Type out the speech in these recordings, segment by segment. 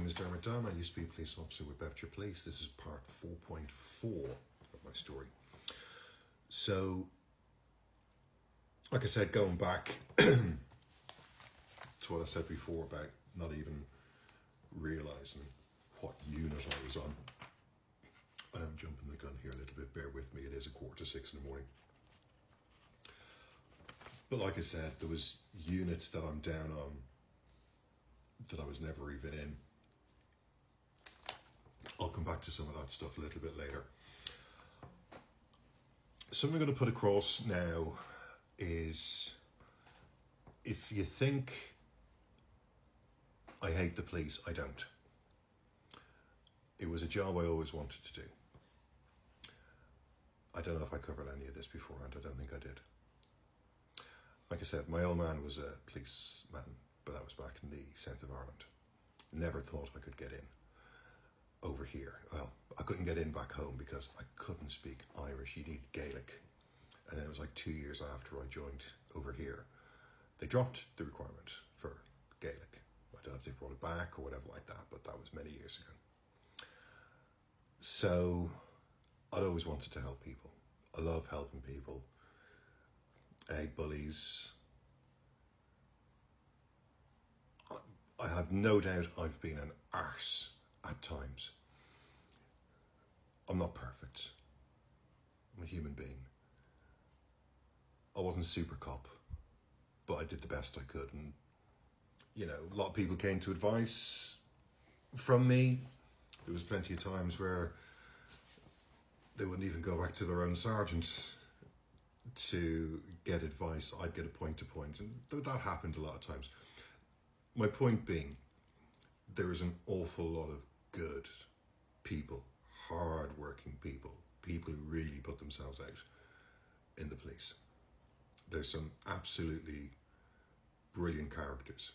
name is Dermot Dunn. I used to be a police officer with Bedfordshire Police. This is part 4.4 of my story. So, like I said, going back to what I said before about not even realising what unit I was on. I am jumping the gun here a little bit, bear with me, it is 5:45 in the morning. But like I said, there was units that I'm down on that I was never even in. I'll come back to some of that stuff a little bit later. Something I'm going to put across now is, if you think I hate the police, I don't. It was a job I always wanted to do. I don't know if I covered any of this beforehand, I don't think I did. Like I said, my old man was a policeman, but that was back in the south of Ireland. Never thought I could get in over here. Well, I couldn't get in back home because I couldn't speak Irish. You need Gaelic. And then it was like 2 years after I joined over here, they dropped the requirement for Gaelic. I don't know if they brought it back or whatever like that, but that was many years ago. So I'd always wanted to help people. I love helping people. I hate bullies. I have no doubt I've been an arse at times. I'm not perfect. I'm a human being. I wasn't super cop, but I did the best I could. And, you know, a lot of people came to advice from me. There was plenty of times where they wouldn't even go back to their own sergeants to get advice. I'd get a point to point, and that happened a lot of times. My point being, there is an awful lot of good people, hard-working people, people who really put themselves out in the police. There's some absolutely brilliant characters.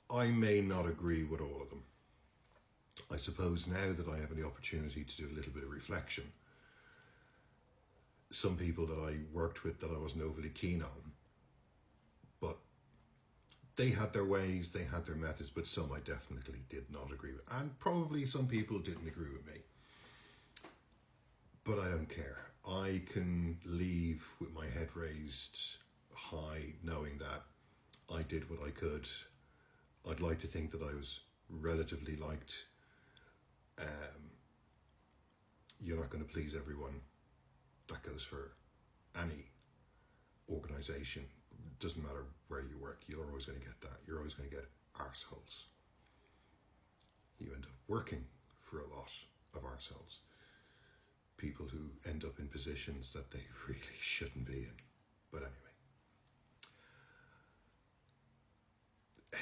I may not agree with all of them. I suppose now that I have the opportunity to do a little bit of reflection, some people that I worked with that I wasn't overly keen on, but they had their ways, they had their methods, but some I definitely did not agree with. And probably some people didn't agree with me. But I don't care. I can leave with my head raised high, knowing that I did what I could. I'd like to think that I was relatively liked. You're not going to please everyone. That goes for any organisation. It doesn't matter where you work, you're always going to get that. You're always going to get arseholes. You end up working for a lot of arseholes. People who end up in positions that they really shouldn't be in. But anyway.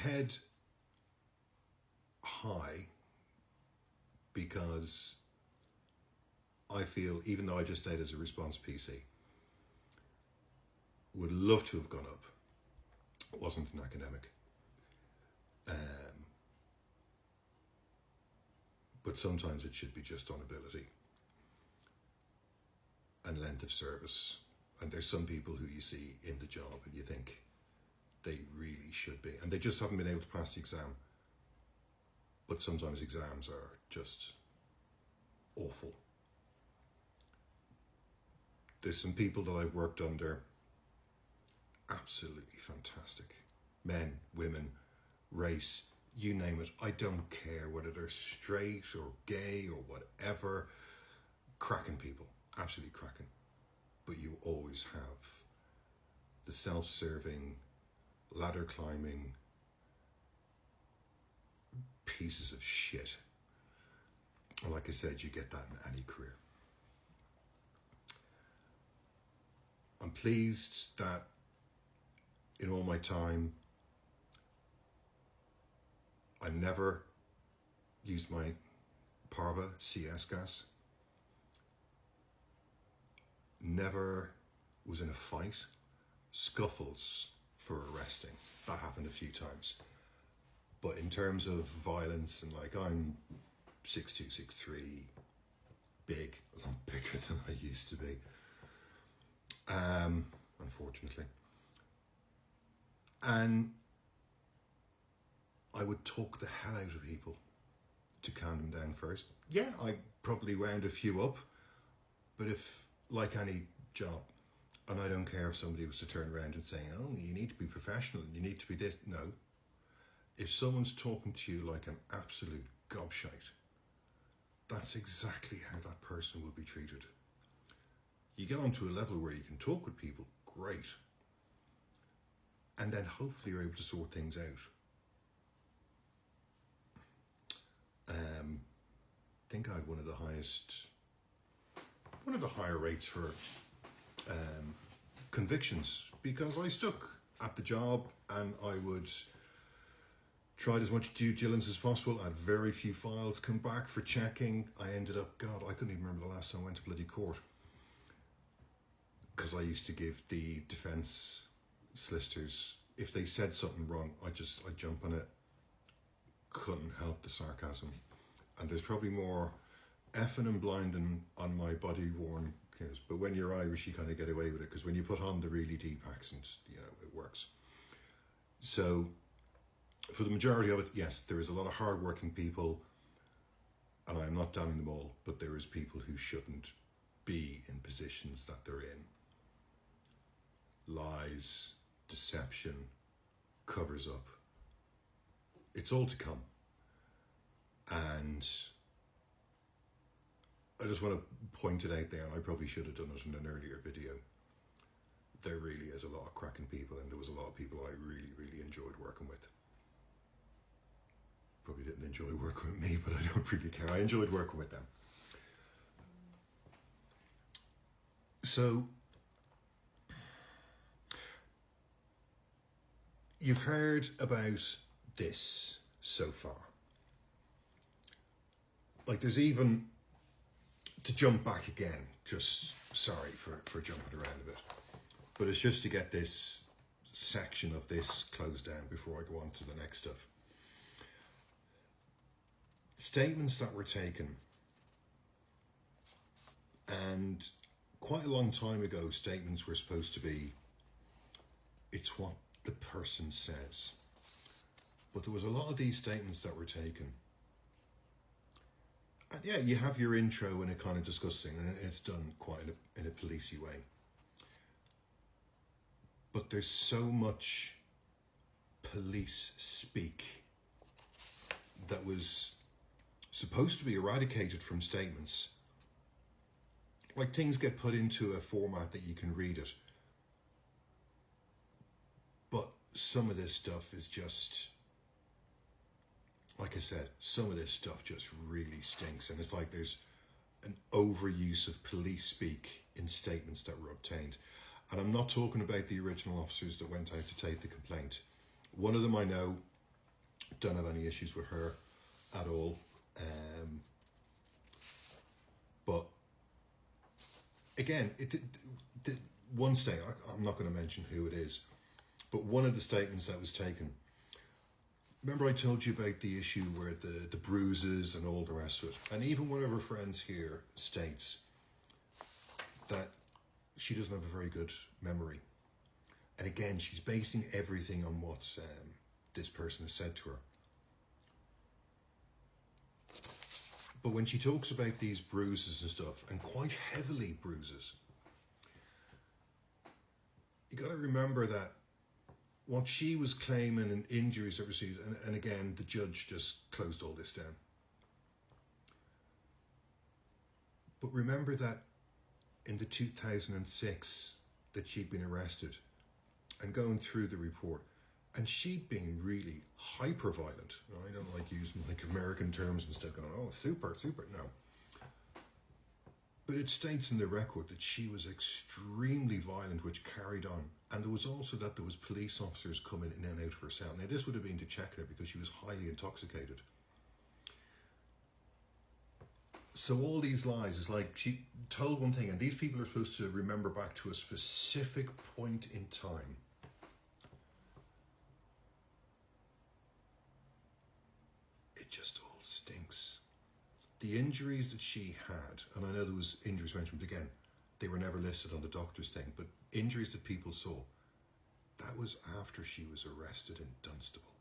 Head high, because I feel, even though I just stayed as a response PC, would love to have gone up. Wasn't an academic. But sometimes it should be just on ability and length of service. And there's some people who you see in the job and you think they really should be, and they just haven't been able to pass the exam. But sometimes exams are just awful. There's some people that I've worked under, absolutely fantastic. Men, women, race, you name it. I don't care whether they're straight or gay or whatever. Cracking people, absolutely cracking. But you always have the self-serving, ladder climbing pieces of shit. And like I said, you get that in any career. I'm pleased that in all my time, I never used my Parva CS gas. Never was in a fight. Scuffles for arresting. That happened a few times. But in terms of violence, and like, I'm 6'2", 6'3", big, a lot bigger than I used to be. Unfortunately. And I would talk the hell out of people to calm them down first. Yeah, I probably wound a few up, but if, like any job, and I don't care if somebody was to turn around and say, oh, you need to be professional, you need to be this. No. If someone's talking to you like an absolute gobshite, that's exactly how that person will be treated. You get onto a level where you can talk with people, great. And then hopefully you're able to sort things out. I think I had one of the higher rates for convictions, because I stuck at the job and I would tried as much due diligence as possible. I had very few files come back for checking. I ended up, God, I couldn't even remember the last time I went to bloody court, because I used to give the defence solicitors, if they said something wrong, I'd jump on it. Couldn't help the sarcasm. And there's probably more effing and blinding on my body worn clothes, but when you're Irish you kind of get away with it, because when you put on the really deep accent, it works. So for the majority of it, yes, there is a lot of hard-working people, and I'm not damning them all, but there is people who shouldn't be in positions that they're in. Lies, deception, covers up. It's all to come. And I just want to point it out there, and I probably should have done it in an earlier video. There really is a lot of cracking people, and there was a lot of people I really, really enjoyed working with. Probably didn't enjoy working with me, but I don't really care. I enjoyed working with them. So, you've heard about this so far. Like, there's even, to jump back again, just sorry for jumping around a bit, but it's just to get this section of this closed down before I go on to the next stuff. Statements that were taken, and quite a long time ago, statements were supposed to be, it's what the person says. But there was a lot of these statements that were taken. And yeah, you have your intro and it kind of discussing, and it's done quite in a policey way. But there's so much police speak that was supposed to be eradicated from statements. Like, things get put into a format that you can read it. But some of this stuff is just, like I said, some of this stuff just really stinks. And it's like there's an overuse of police speak in statements that were obtained. And I'm not talking about the original officers that went out to take the complaint. One of them I know, don't have any issues with her at all. But again, one statement, I'm not going to mention who it is, but one of the statements that was taken, remember I told you about the issue where the bruises and all the rest of it, and even one of her friends here states that she doesn't have a very good memory. And again, she's basing everything on what this person has said to her. But when she talks about these bruises and stuff, and quite heavily bruises, you got to remember that what she was claiming and injuries that received, and again, the judge just closed all this down. But remember that in the 2006 that she'd been arrested, and going through the report, and she'd been really hyper violent. I don't like using like American terms and stuff, going, oh, super, no. But it states in the record that she was extremely violent, which carried on. And there was also that there was police officers coming in and out of her cell. Now, this would have been to check her because she was highly intoxicated. So all these lies, is like she told one thing, and these people are supposed to remember back to a specific point in time. It just all stinks. The injuries that she had, and I know there was injuries mentioned, but again, they were never listed on the doctor's thing, but injuries that people saw, that was after she was arrested in Dunstable.